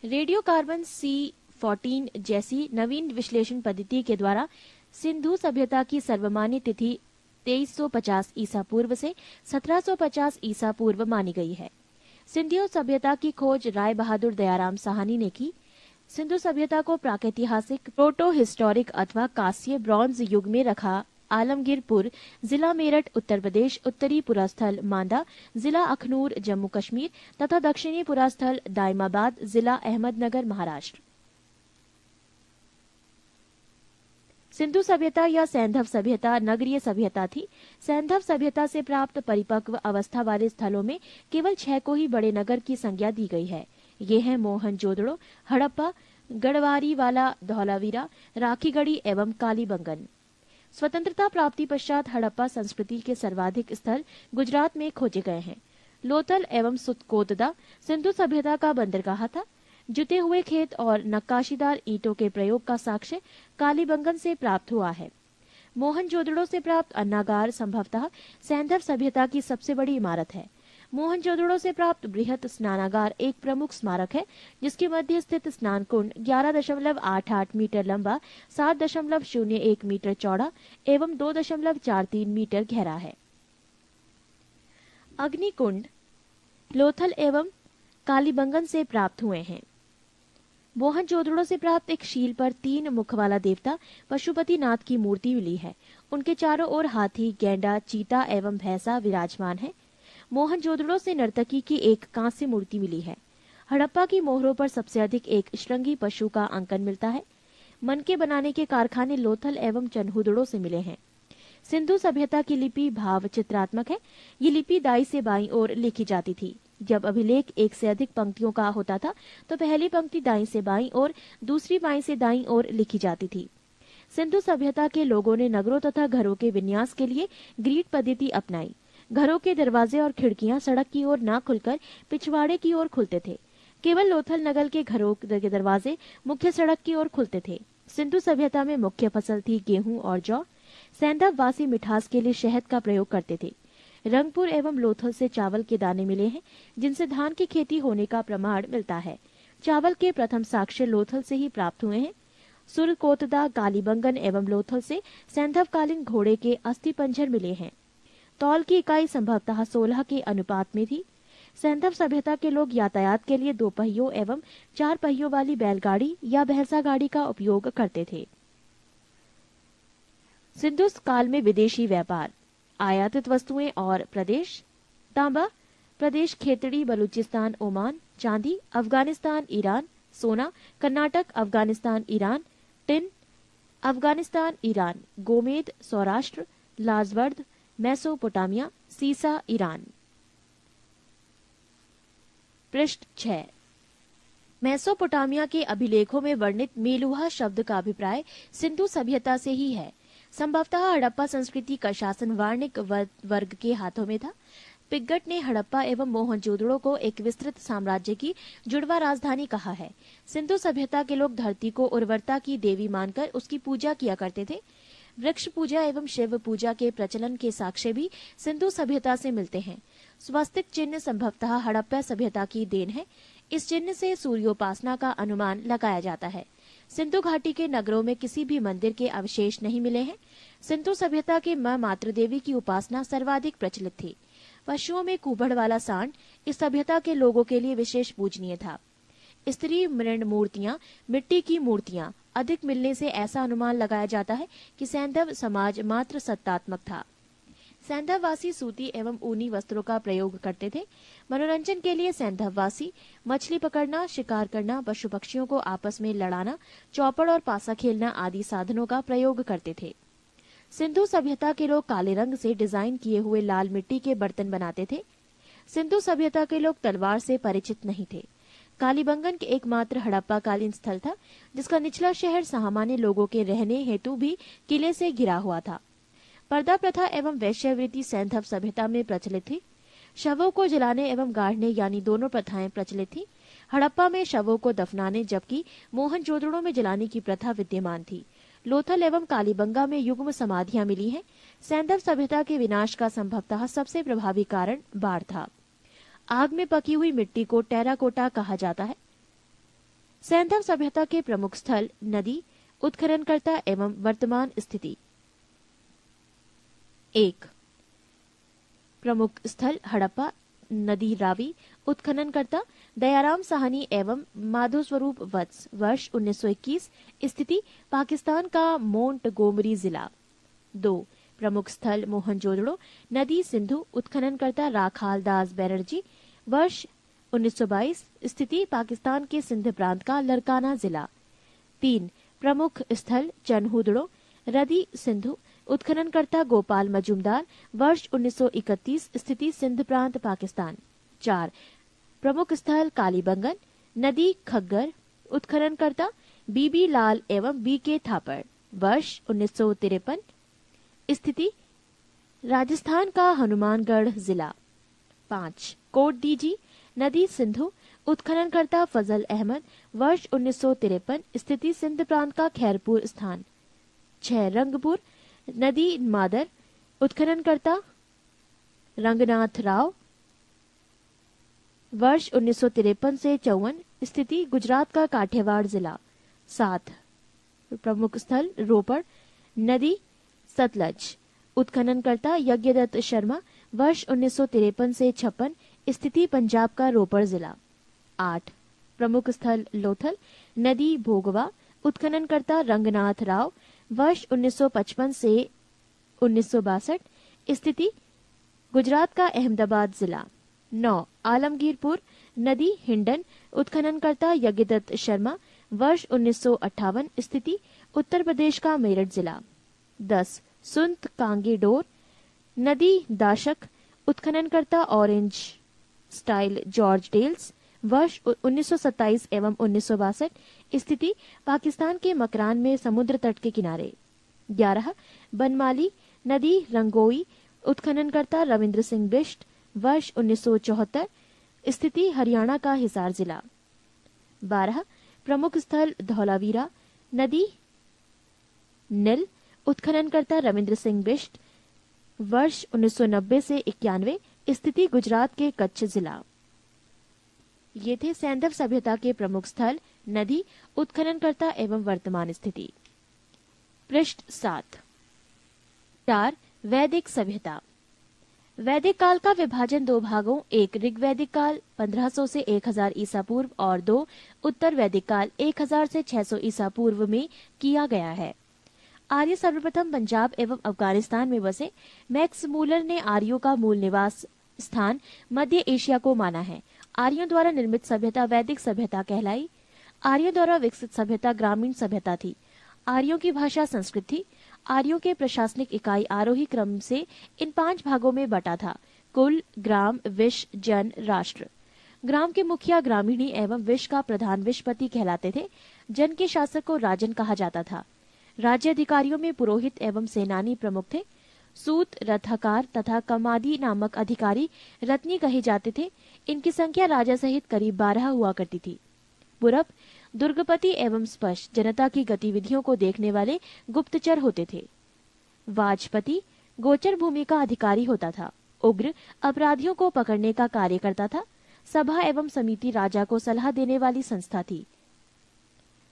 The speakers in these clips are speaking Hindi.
रेडियो कार्बन C14 जैसी नवीन विश्लेषण पद्धति के द्वारा सिंधु सभ्यता की सर्वमान्य तिथि 2350 ईसा पूर्व से 1750 ईसा पूर्व मानी गई है। सिंधु सभ्यता की खोज राय बहादुर दयाराम साहनी ने की। सिंधु सभ्यता को प्रागैतिहासिक, प्रोटो हिस्टोरिक अथवा कांस्य ब्रॉन्ज युग में रखा आलमगीरपुर, जिला मेरठ उत्तर प्रदेश, उत्तरी पुरास्थल मांदा, जिला अखनूर जम्मू कश्मीर तथा दक्षिणी पुरास्थल दाइमाबाद, जिला अहमदनगर महाराष्ट्र। सिंधु सभ्यता या सैंधव सभ्यता नगरीय सभ्यता थी। सैंधव सभ्यता से प्राप्त परिपक्व अवस्था वाले स्थलों में केवल 6 को ही बड़े नगर की संज्ञा दी गई है। ये हैं मोहनजोदड़ो, हड़प्पा, गढ़वारीवाला, धौलावीरा, राखीगढ़ी एवं कालीबंगन। स्वतंत्रता प्राप्ति पश्चात हड़प्पा संस्कृति के सर्वाधिक स्थल गुजरात में खोजे गए हैं। लोथल एवं सुतकोतदा सिंधु सभ्यता का बंदरगाह था। जुते हुए खेत और नक्काशीदार ईंटों के प्रयोग का साक्ष्य कालीबंगन से प्राप्त हुआ है। मोहनजोदड़ो से प्राप्त अन्नागार संभवतः सैंधव सभ्यता की सबसे बड़ी इमारत है। मोहनजोदड़ो से प्राप्त बृहत स्नानागार एक प्रमुख स्मारक है, जिसके मध्य स्थित स्नान कुंड 11.88 मीटर लंबा, 7.01 मीटर चौड़ा एवं 2.43 मीटर गहरा है। अग्निकुंड लोथल एवं कालीबंगन से प्राप्त हुए हैं। मोहनजोदड़ो से प्राप्त एक शील पर 3 मुख वाला देवता पशुपतिनाथ की मूर्ति मिली है। उनके चारों ओर हाथी, गैंडा, चीता एवं भैंसा विराजमान है। मोहनजोदड़ो से नर्तकी की एक कांस्य मूर्ति मिली है। हड़प्पा की मोहरों पर सबसे अधिक एक श्रृंगी पशु का अंकन मिलता है। मनके बनाने के कारखाने लोथल एवं चन्हुदड़ो से मिले हैं। सिंधु सभ्यता की लिपि भाव चित्रात्मक है। ये लिपि दाई से बाईं ओर लिखी जाती थी। जब अभिलेख एक से अधिक पंक्तियों का होता था तो पहली पंक्ति दाईं से बाईं और दूसरी बाईं से दाईं ओर लिखी जाती थी। सिंधु सभ्यता के लोगों ने नगरों तथा घरों के विन्यास के लिए ग्रीड पद्धति अपनाई। घरों के दरवाजे और खिड़कियां सड़क की ओर न खुलकर पिछवाड़े की ओर खुलते थे। केवल लोथल नगर के घरों के दरवाजे मुख्य सड़क की ओर खुलते थे। सिंधु सभ्यता में मुख्य फसल थी गेहूं और जौ। सैंधव वासी मिठास के लिए शहद का प्रयोग करते थे। रंगपुर एवं लोथल से चावल के दाने मिले हैं, जिनसे धान की खेती होने का प्रमाण मिलता है। चावल के प्रथम साक्ष्य लोथल से ही प्राप्त हुए हैं। सुरकोतदा, कालीबंगन एवं लोथल से सैंधवकालीन घोड़े के अस्थि पंजर मिले हैं। तौल की इकाई संभवतः 16 के अनुपात में थी। सैंधव सभ्यता के लोग यातायात के लिए 2 पहियों एवं 4 पहियों वाली बैलगाड़ी या भैंसा गाड़ी का उपयोग करते थे। सिंधु काल में विदेशी व्यापार, आयातित वस्तुएं और प्रदेश। तांबा प्रदेश खेतड़ी, बलूचिस्तान, ओमान। चांदी अफगानिस्तान, ईरान। सोना कर्नाटक, अफगानिस्तान, ईरान। टिन अफगानिस्तान, ईरान। गोमेद सौराष्ट्र, लाजवर्द मेसोपोटामिया। सीसा ईरान। पृष्ठ 6। मेसोपोटामिया के अभिलेखों में वर्णित मेलुहा शब्द का अभिप्राय सिंधु सभ्यता से ही है। संभवतः हड़प्पा संस्कृति का शासन वाणिक वर्ग के हाथों में था। पिग्गट ने हड़प्पा एवं मोहनजोदड़ो को एक विस्तृत साम्राज्य की जुड़वा राजधानी कहा है। सिंधु सभ्यता के लोग धरती को उर्वरता की देवी मानकर उसकी पूजा किया करते थे। वृक्ष पूजा एवं शिव पूजा के प्रचलन के साक्ष्य भी सिंधु सभ्यता से मिलते हैं। स्वस्तिक चिन्ह संभवतः हड़प्पा सभ्यता की देन है। इस चिन्ह से सूर्योपासना का अनुमान लगाया जाता है। सिंधु घाटी के नगरों में किसी भी मंदिर के अवशेष नहीं मिले हैं। सिंधु सभ्यता के मां मातृ देवी की उपासना सर्वाधिक प्रचलित थी। पशुओं में कुबड़ वाला सांड इस सभ्यता के लोगों के लिए विशेष पूजनीय था। स्त्री मृण मूर्तियां, मिट्टी की मूर्तियां अधिक मिलने से ऐसा अनुमान लगाया जाता है कि सैंधव समाज मात्र सत्तात्मक था। सैंधववासी सूती एवं ऊनी वस्त्रों का प्रयोग करते थे। मनोरंजन के लिए सैंधववासी मछली पकड़ना, शिकार करना, पशु पक्षियों को आपस में लड़ाना, चौपड़ और पासा खेलना आदि साधनों का प्रयोग करते थे। सिंधु सभ्यता के लोग काले रंग से डिजाइन किए हुए लाल मिट्टी के बर्तन बनाते थे। सिंधु सभ्यता के लोग तलवार से परिचित नहीं थे। कालीबंगन के एकमात्र हड़प्पाकालीन स्थल था, जिसका निचला शहर सामान्य लोगों के रहने हेतु भी किले से घिरा हुआ था। पर्दा प्रथा एवं वैश्यवृत्ति सैंधव सभ्यता में प्रचलित थी। शवों को जलाने एवं गाड़ने यानी दोनों प्रथाएं प्रचलित थी। हड़प्पा में शवों को दफनाने जबकि मोहनजोदड़ो में जलाने की प्रथा विद्यमान थी। लोथल एवं कालीबंगा में युग्म समाधियां मिली हैं। सैंधव सभ्यता के विनाश का संभवतः सबसे प्रभावी कारण बाढ़ था। आग में पकी हुई मिट्टी को टेराकोटा कहा जाता है। सैंधव सभ्यता के प्रमुख स्थल, नदी, उत्खननकर्ता एवं वर्तमान स्थिति। 1. प्रमुख स्थल हड़प्पा, नदी रावी, उत्खननकर्ता दयाराम साहनी एवं माधो स्वरूप वत्स, वर्ष 1921, स्थिति पाकिस्तान का मोंटगोमरी जिला। 2. प्रमुख स्थल मोहनजोदड़ो, नदी सिंधु, उत्खननकर्ता राखाल दास बैनर्जी, वर्ष 1922, स्थिति पाकिस्तान के सिंध प्रांत का लरकाना जिला। 3. प्रमुख स्थल चनहुदड़ो, नदी सिंधु, उत्खननकर्ता गोपाल मजूमदार, वर्ष 1931, स्थिति सिंध प्रांत पाकिस्तान। 4. प्रमुख स्थल कालीबंगन, नदी खग्गर, उत्खननकर्ता बीबी लाल एवं बी के थापड़, वर्ष 1953, स्थिति राजस्थान का हनुमानगढ़ जिला। 5. कोट डीजी, नदी सिंधु, उत्खननकर्ता फजल अहमद, वर्ष 1953, स्थिति सिंध प्रांत का खैरपुर स्थान। 6. रंगपुर, नदी मादर, उत्खननकर्ता रंगनाथ राव, वर्ष 1953 से 54, स्थिति गुजरात का काठियावाड़ जिला। 7. प्रमुख स्थल रोपड़, नदी सतलज, उत्खननकर्ता यज्ञदत्त शर्मा, वर्ष 1953 से 56, स्थिति पंजाब का रोपड़ जिला। 8. प्रमुख स्थल लोथल, नदी भोगवा, उत्खननकर्ता रंगनाथ राव, वर्ष 1955 से 1962, स्थिति गुजरात का अहमदाबाद जिला। 9. आलमगीरपुर, नदी हिंडन, उत्खननकर्ता यज्ञदत्त शर्मा, वर्ष 1958, स्थिति उत्तर प्रदेश का मेरठ जिला। 10. सुंत कांगे डोर, नदी दाशक, उत्खननकर्ता ऑरेंज स्टाइल जॉर्ज डेल्स, वर्ष 1927 एवं 1962, स्थिति पाकिस्तान के मकरान में समुद्र तट के किनारे। 11. बनमाली, नदी रंगोई, उत्खननकर्ता रविंद्र सिंह बिष्ट, वर्ष 1974, स्थिति हरियाणा का हिसार जिला। 12. प्रमुख स्थल धौलावीरा, नदी नील, उत्खननकर्ता रविंद्र सिंह बिष्ट, वर्ष 1990 से 91, स्थिति गुजरात के कच्छ जिला। ये थे सैंधव सभ्यता के प्रमुख स्थल, नदी, उत्खननकर्ता एवं वर्तमान स्थिति। पृष्ठ 7. 4. वैदिक सभ्यता। वैदिक काल का विभाजन 2 भागों, 1 ऋग्वैदिक काल 1500 से 1000 ईसा पूर्व और 2 उत्तर वैदिक काल 1000 से 600 ईसा पूर्व में किया गया है। आर्य सर्वप्रथम पंजाब एवं अफगानिस्तान में बसे। मैक्स मूलर ने आर्यों का मूल निवास स्थान मध्य एशिया को माना है। आर्यों द्वारा निर्मित सभ्यता वैदिक सभ्यता कहलाई। आर्यों द्वारा विकसित सभ्यता ग्रामीण सभ्यता थी। आर्यों की भाषा संस्कृत थी। आर्यों के प्रशासनिक इकाई आरोही क्रम से इन 5 भागों में बटा था: कुल, ग्राम, विश, जन, राष्ट्र। ग्राम के मुखिया ग्रामीणी एवं विश का प्रधान विशपति कहलाते थे। जन के शासक को राजन कहा जाता था। राज्य अधिकारियों में पुरोहित एवं सेनानी प्रमुख थे। सूत, रथकार तथा कमादी नामक अधिकारी रत्नी कहे जाते थे। इनकी संख्या राजा सहित करीब 12 हुआ करती थी। पूरब दुर्गपति एवं स्पष्ट जनता की गतिविधियों को देखने वाले गुप्तचर होते थे। वाजपति गोचर भूमि का अधिकारी होता था। उग्र अपराधियों को पकड़ने का कार्य करता था। सभा एवं समिति राजा को सलाह देने वाली संस्था थी।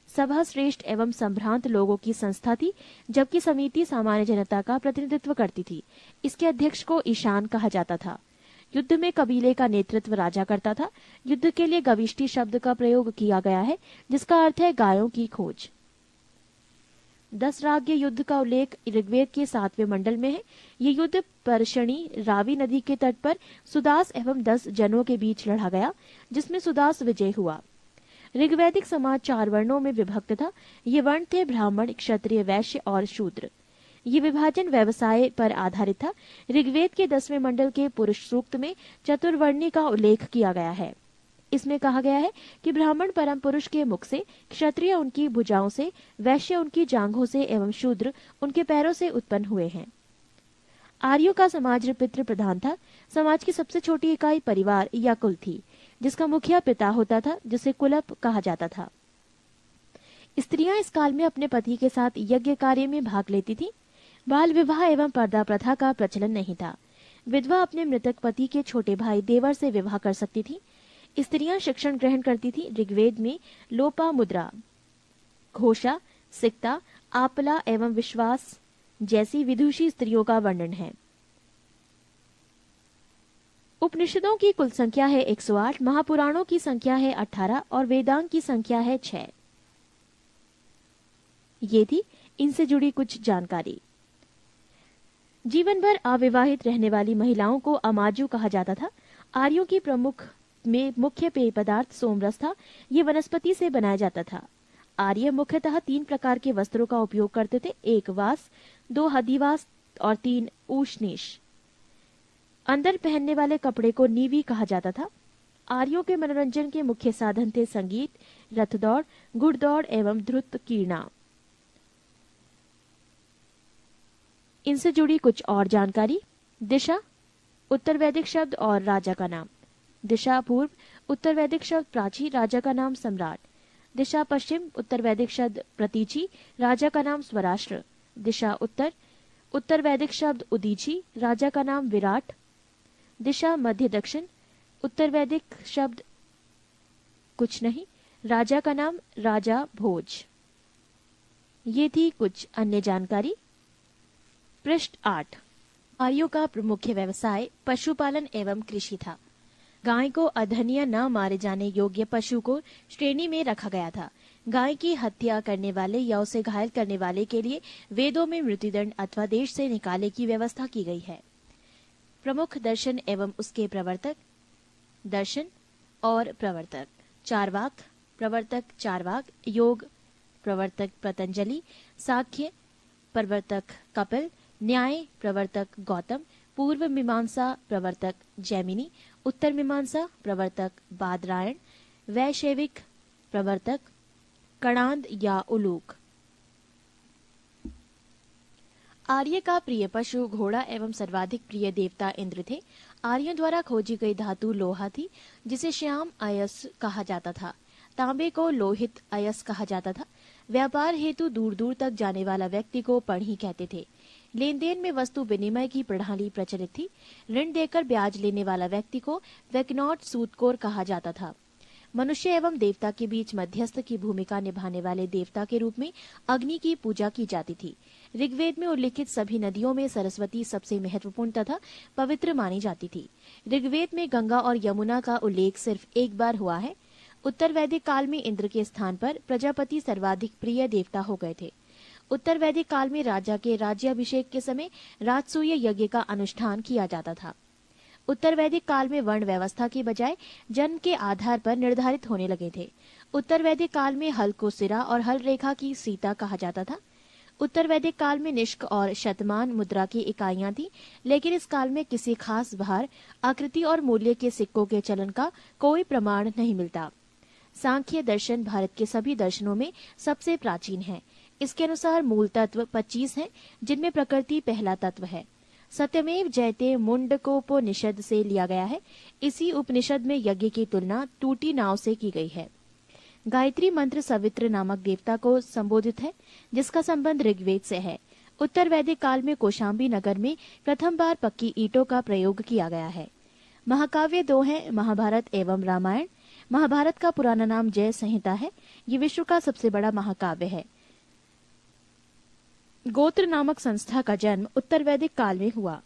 सभा श्रेष्ठ एवं संभ्रांत लोगों की संस्था थी, जबकि समिति सामान्य जनता का प्रतिनिधित्व करती थी। इसके अध्यक्ष को ईशान कहा जाता था। युद्ध में कबीले का नेतृत्व राजा करता था। युद्ध के लिए गविष्टि शब्द का प्रयोग किया गया है, जिसका अर्थ है गायों की खोज। 10 राज्य युद्ध का उल्लेख ऋग्वेद के 7वें मंडल में है। ये युद्ध परशणी रावी नदी के तट पर सुदास एवं 10 जनों के बीच लड़ा गया, जिसमें सुदास विजय हुआ। ऋग्वैदिक समाज 4 वर्णों में विभक्त था। ये वर्ण थे ब्राह्मण, क्षत्रिय, वैश्य और शूद्र। ये विभाजन व्यवसाय पर आधारित था। ऋग्वेद के 10वें मंडल के पुरुष सूक्त में चतुर्वर्णी का उल्लेख किया गया है। इसमें कहा गया है कि ब्राह्मण परम पुरुष के मुख से, क्षत्रिय उनकी भुजाओं से, वैश्य उनकी जांघों से एवं शूद्र उनके पैरों से उत्पन्न हुए हैं। आर्यों का समाज पितृ प्रधान था। समाज की सबसे छोटी इकाई परिवार या कुल थी, जिसका मुखिया पिता होता था, जिसे कुलप कहा जाता था। स्त्रियां इस काल में अपने पति के साथ यज्ञ कार्य में भाग लेती थीं। बाल विवाह एवं पर्दा प्रथा का प्रचलन नहीं था। विधवा अपने मृतक पति के छोटे भाई देवर से विवाह कर सकती थी। स्त्रियां शिक्षण ग्रहण करती थी। ऋग्वेद में लोपा मुद्रा, घोषा, सिक्ता, आपला एवं विश्वास जैसी विदुषी स्त्रियों का वर्णन है। उपनिषदों की कुल संख्या है 108, महापुराणों की संख्या है 18 और वेदांग की संख्या है 6। ये थी इनसे जुड़ी कुछ जानकारी। जीवन भर अविवाहित रहने वाली महिलाओं को अमाजु कहा जाता था। आर्यों की मुख्य पेय पदार्थ सोमरस था। ये वनस्पति से बनाया जाता था। आर्य मुख्यतः 3 प्रकार के वस्त्रों का उपयोग करते थे, 1 वास, 2 हदिवास और 3 ऊष्णीश। अंदर पहनने वाले कपड़े को नीवी कहा जाता था। आर्यों के मनोरंजन के मुख्य साधन थे संगीत, रथ दौड़, घुड़दौड़ एवं ध्रुत कीर्णा। इनसे जुड़ी कुछ और जानकारी। दिशा उत्तर वैदिक शब्द और राजा का नाम। दिशा पूर्व उत्तर वैदिक शब्द प्राची, राजा का नाम सम्राट। दिशा पश्चिम उत्तर वैदिक शब्द प्रतीची, राजा का नाम स्वराष्ट्र। दिशा उत्तर उत्तर वैदिक शब्द उदीची, राजा का नाम विराट। दिशा मध्य दक्षिण उत्तर वैदिक शब्द कुछ नहीं, राजा का नाम राजा भोज। ये थी कुछ अन्य जानकारी। पृष्ठ 8। आर्यों का मुख्य व्यवसाय पशुपालन एवं कृषि था। गाय को अधन्य न मारे जाने योग्य पशु को श्रेणी में रखा गया था। गाय की हत्या करने वाले या उसे घायल करने वाले के लिए वेदों में मृत्युदंड अथवा देश से निकाले की व्यवस्था की गई है। प्रमुख दर्शन एवं उसके प्रवर्तक। दर्शन और प्रवर्तक। चार्वाक प्रवर्तक चार्वाक, योग प्रवर्तक पतंजलि, साख्य प्रवर्तक कपिल, न्याय प्रवर्तक गौतम, पूर्व मीमांसा प्रवर्तक जैमिनी, उत्तर मीमांसा प्रवर्तक बादरायण, वैशेविक प्रवर्तक कणाद या उलूक। आर्य का प्रिय पशु घोड़ा एवं सर्वाधिक प्रिय देवता इंद्र थे। आर्यों द्वारा खोजी गई धातु लोहा थी, जिसे श्याम अयस कहा जाता था। तांबे को लोहित अयस कहा जाता था। व्यापार हेतु दूर दूर तक जाने वाला व्यक्ति को पढ़ी कहते थे। लेन देन में वस्तु विनिमय की प्रणाली प्रचलित थी। ऋण देकर ब्याज लेने वाला व्यक्ति को वैकनॉट सूदखोर कहा जाता था। मनुष्य एवं देवता के बीच मध्यस्थ की भूमिका निभाने वाले देवता के रूप में अग्नि की पूजा की जाती थी। ऋग्वेद में उल्लिखित सभी नदियों में सरस्वती सबसे महत्वपूर्ण तथा पवित्र मानी जाती थी। ऋग्वेद में गंगा और यमुना का उल्लेख सिर्फ एक बार हुआ है। उत्तर वैदिक काल में इंद्र के स्थान पर प्रजापति सर्वाधिक प्रिय देवता हो गए थे। उत्तर वैदिक काल में राजा के राज्याभिषेक के समय राजसूय यज्ञ का अनुष्ठान किया जाता था। उत्तर वैदिक काल में वर्ण व्यवस्था के बजाय जन्म के आधार पर निर्धारित होने लगे थे। उत्तर वैदिक काल में हल को सिरा और हल रेखा की सीता कहा जाता था। उत्तर वैदिक काल में निष्क और शतमान मुद्रा की इकाइयां थी, लेकिन इस काल में किसी खास भार, आकृति और मूल्य के सिक्कों के चलन का कोई प्रमाण नहीं मिलता। सांख्य दर्शन भारत के सभी दर्शनों में सबसे प्राचीन है। इसके अनुसार मूल तत्व 25 हैं, जिनमें प्रकृति पहला तत्व है। सत्यमेव जयते मुंडकोपनिषद से लिया गया है। इसी उपनिषद में यज्ञ की तुलना टूटी नाव से की गई है। गायत्री मंत्र सवित्र नामक देवता को संबोधित है, जिसका संबंध ऋग्वेद से है। उत्तर वैदिक काल में कौशाम्बी नगर में प्रथम बार पक्की ईंटों का प्रयोग किया गया है। महाकाव्य 2 हैं, महाभारत एवं रामायण। महाभारत का पुराना नाम जय संहिता है। ये विश्व का सबसे बड़ा महाकाव्य है। गोत्र नामक संस्था का जन्म उत्तर वैदिक काल में हुआ।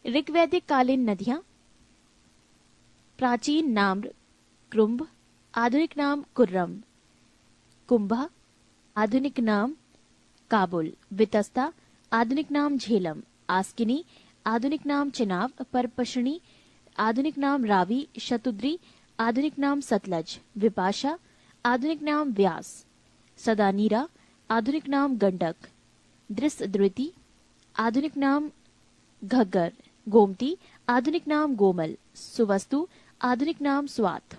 ऋग्वैदिक कालीन नदियां। प्राचीन नाम कृंभ, आधुनिक नाम कुर्रम। कुंभा, आधुनिक नाम काबुल। वितस्ता, आधुनिक नाम झेलम। आस्किनी, आधुनिक नाम चिनाब। परपशनी, आधुनिक नाम रावी। शतुद्री, आधुनिक नाम सतलज। विपाशा, आधुनिक नाम व्यास। सदानीरा, आधुनिक नाम गंडक। दृष्टद्रुति, आधुनिक नाम घग्गर। गोमती, आधुनिक नाम गोमल। सुवस्तु, आधुनिक नाम स्वात।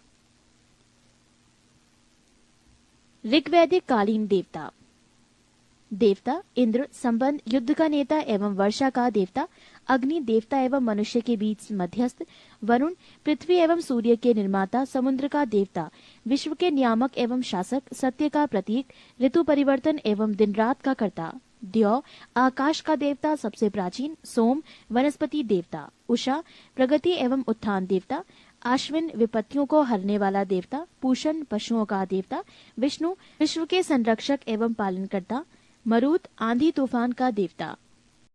ऋग्वैदिक कालीन देवता। देवता इंद्र, संबंध युद्ध का नेता एवं वर्षा का देवता। अग्नि, देवता एवं मनुष्य के बीच मध्यस्थ। वरुण, पृथ्वी एवं सूर्य के निर्माता, समुद्र का देवता, विश्व के नियामक एवं शासक, सत्य का प्रतीक, ऋतु परिवर्तन एवं दिन रात का कर्ता। द्यौ, आकाश का देवता, सबसे प्राचीन। सोम, वनस्पति देवता। उषा, प्रगति एवं उत्थान देवता। आश्विन विपत्तियों को हरने वाला देवता, पूषण पशुओं का देवता, विष्णु विश्व के संरक्षक एवं पालनकर्ता, मरुत आंधी तूफान का देवता,